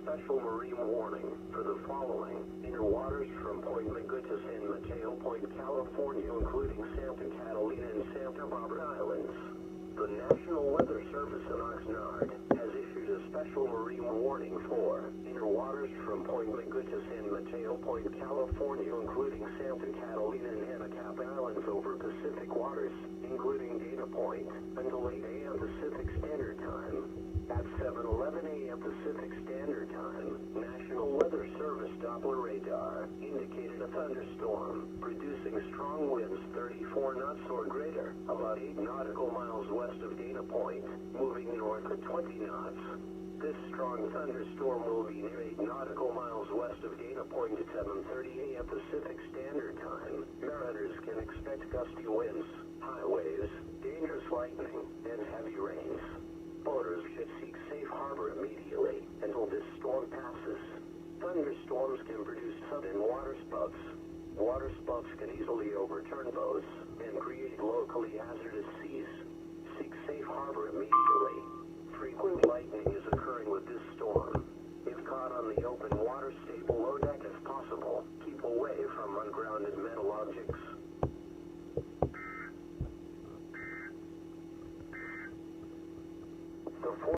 special marine warning for the following inner waters from Point Magoo to San Mateo Point, California, including Santa Catalina and Santa Barbara Islands. The National Weather Service in Oxnard has issued a special marine warning for inner waters from Point Magoo to San Mateo Point, California, including Santa Catalina and Anacapa Islands over Pacific waters, including Dana Point, until 8 a.m. Pacific Standard Time. At 7:11 a.m. Pacific Standard Time, National Weather Service Doppler radar indicated a thunderstorm, producing strong winds 34 knots or greater, about 8 nautical miles west of Dana Point, moving north at 20 knots. This strong thunderstorm will be near 8 nautical miles west of Dana Point at 7:30 a.m. Pacific Standard Time. Mariners can expect gusty winds, high waves, dangerous lightning, and heavy rains. Boaters should seek safe harbor immediately until this storm passes. Thunderstorms can produce sudden waterspouts. Waterspouts can easily overturn boats and create locally hazardous seas. Seek safe harbor immediately. Frequent lightning is occurring with this storm. If caught on the open water, stay below deck if possible. Keep away from ungrounded metal objects.